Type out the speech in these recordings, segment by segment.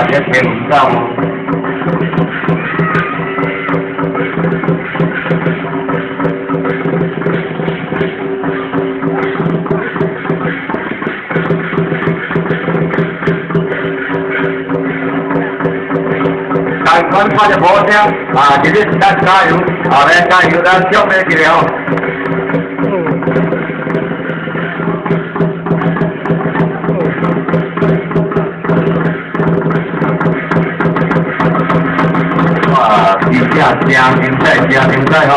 这天唔到。台湾发的火车这里是咱加油，来加油，咱小妹去了。地下家庭在哦。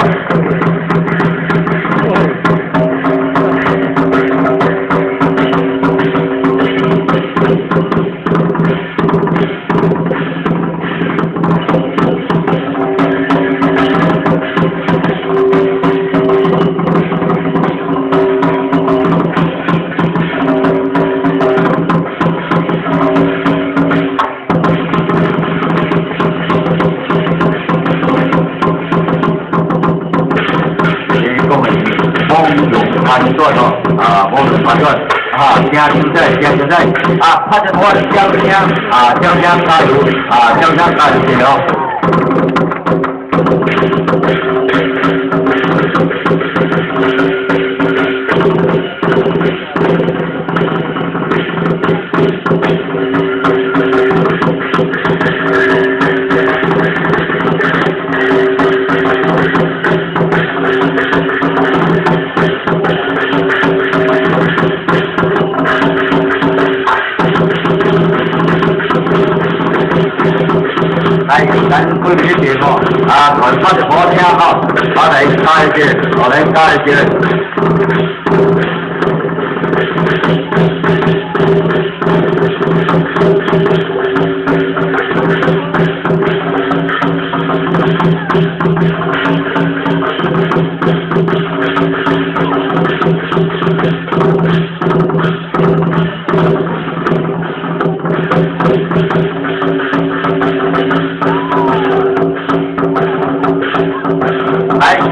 判断哦，我们判断加油在拍着我的江江加油江江加油加油！来，咱规矩节目团发的火车来加一些，来加一些。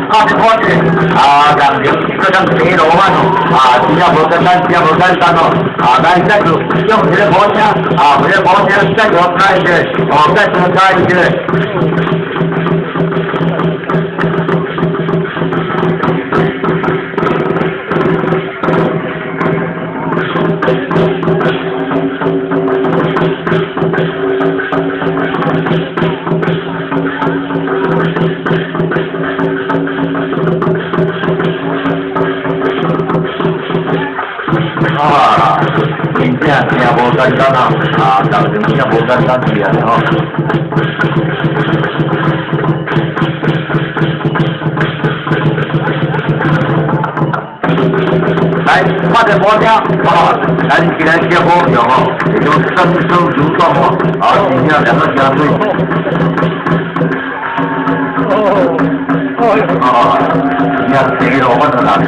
发的火车让这个像铁路嘛真正无简单哦咱再就用这个火车这个火车再多开一些再多开一些。真正无简单当时真正无简单去来，发这火车咱起来接火用这种伸手如撞真正两个加水。你看这个我在哪里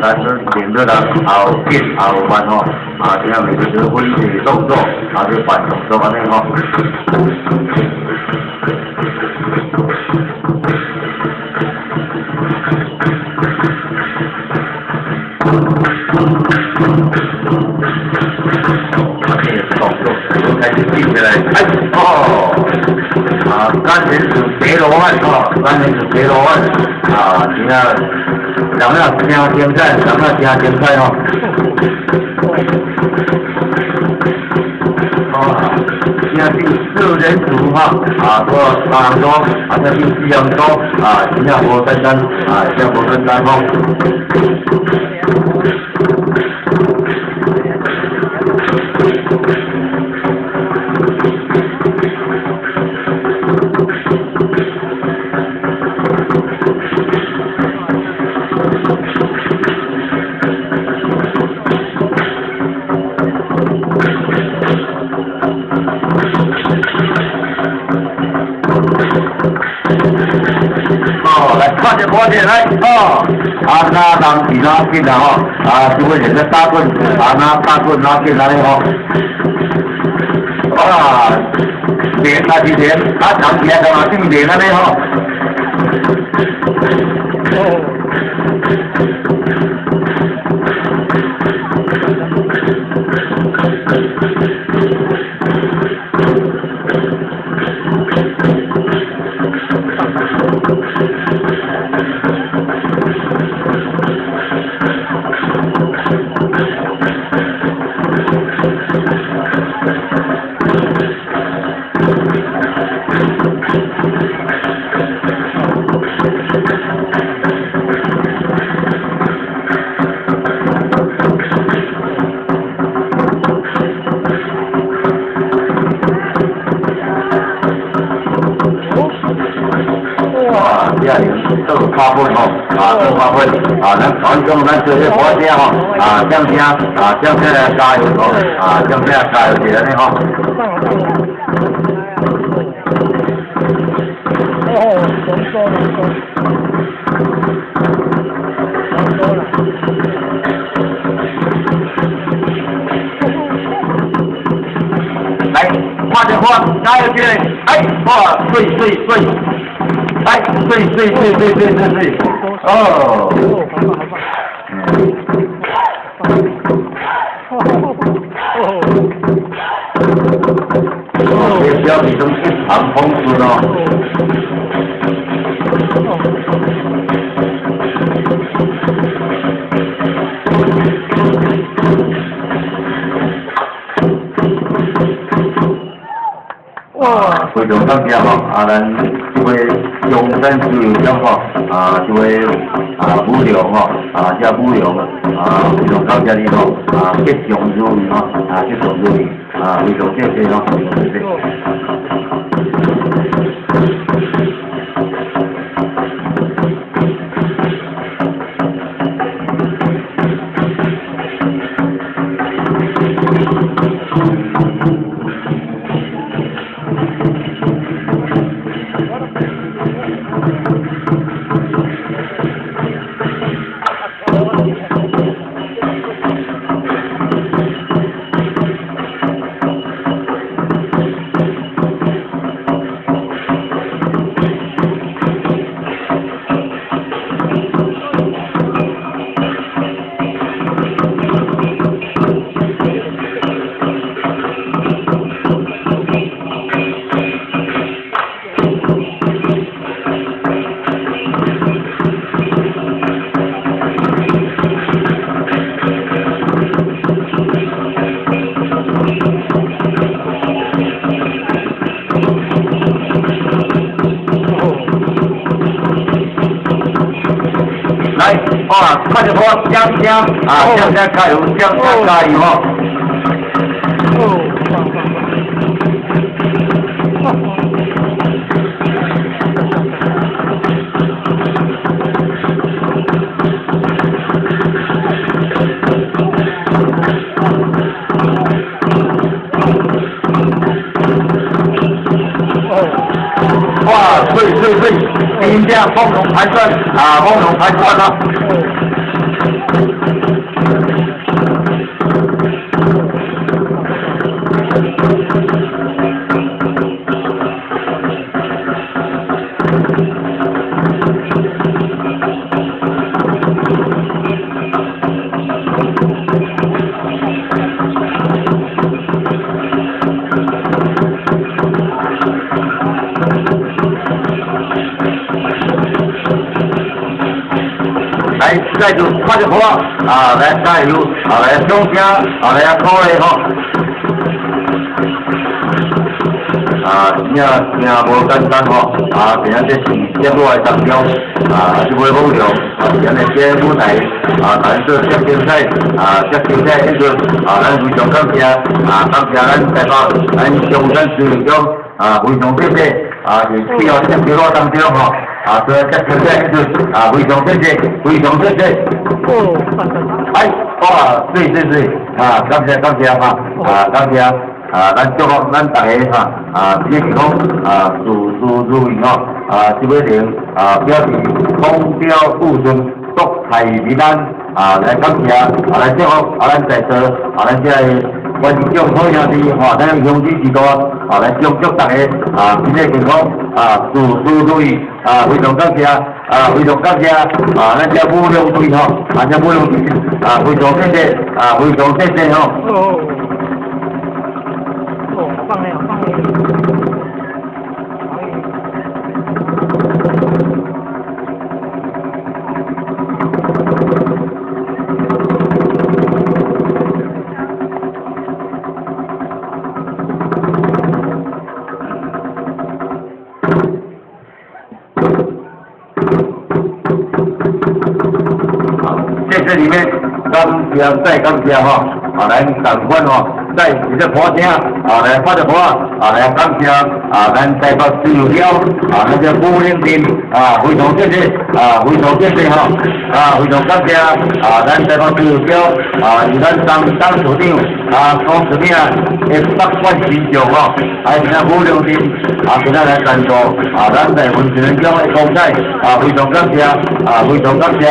咱是领着的后变后慢这样每个指挥的动作就反动作安尼开始记起来，咱这是铁路案咱这是铁路案今仔。咱们要听精彩，第4人组哈说很多这第4人组新加坡跟单新加坡跟单哈。来，快点，快点来拿当其他进来就会人家大棍拿大棍拿进来连几连，长起来干嘛？定连了呢这个花粉这个花粉咱传统咱这些国家降价降价加油降价加油节呢来，快点快，加油节！哎，对。哎，对，别标比中一场风速非常感谢咱这位中山自由乡这位武良这武良非常感谢你吉祥如意吉祥如意非常谢谢非常谢谢。快点说，江加油，江加油对，第一架丰隆盘算再就快点活来加油来中间来鼓励无简单吼，平常这是接落来当中，是袂好用，今日这本来咱做接竞赛，接竞赛迄阵，咱非常感谢，感谢咱台北，咱中山市长，非常谢谢，是去后这节落当中吼，做接竞赛迄阵，非常谢谢，非常谢谢。哎，对，感谢哈，感谢。咱祝福咱大家健康事事如意吼，这尾零表示风调雨顺，国泰民安来感谢来祝福咱在座咱这观众好兄弟咱乡亲之多来祝大家身体健康事事如意非常感谢非常感谢咱这武良队吼，这武良队非常谢谢非常谢谢吼。放嘞，这里面感谢再感谢吼，咱同款吼。在这坡声来发着歌来感谢咱台北市邮票咱这武岭镇非常谢谢非常谢谢吼非常感谢咱台北市邮票是咱当处长所指名的北管新将吼，还是咱武岭镇今仔来赞助咱台湾新人奖的公仔非常感谢非常感谢。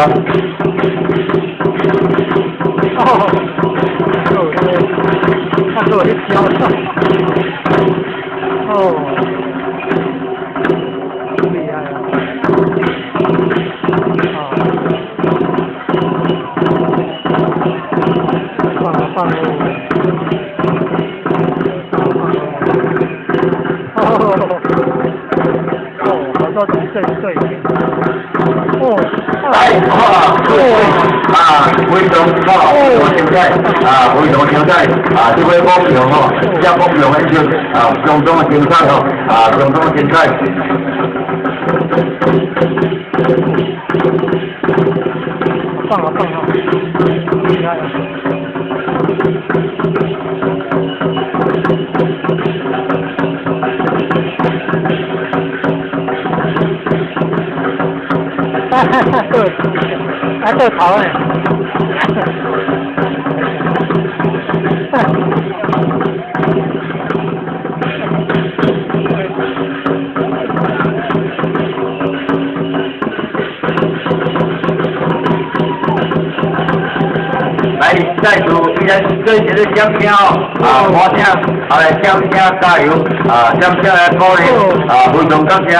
看着我的飘上，厉害啊！放喽！好多种对。非常好，精彩，非常精彩，这位光荣吼，这光荣的就相当的精彩吼，相当的精彩。放啊，厉害啊！还在逃呢。来，再祝依然最前的奖品花声来掌声加油掌声来鼓励非常感谢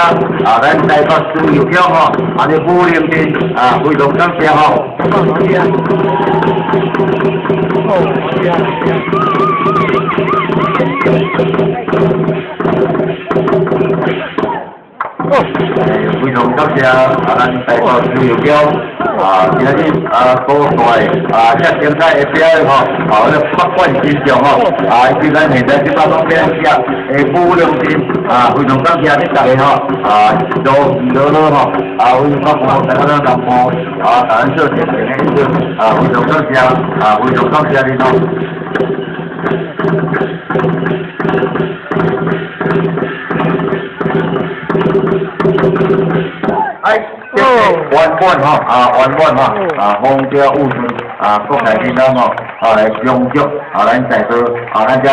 咱台北市邮票吼，这武岭镇非常感谢吼。非常感谢咱台北市邮票今日所在这精彩的表演吼，这北管新将吼，是咱现在这把东边武良镇非常感谢你大家吼，乐吼，为北部大家都南部咱做前面的一个非常感谢非常感谢你吼。完本风调雨顺国泰民安吼，来恭祝咱在座咱这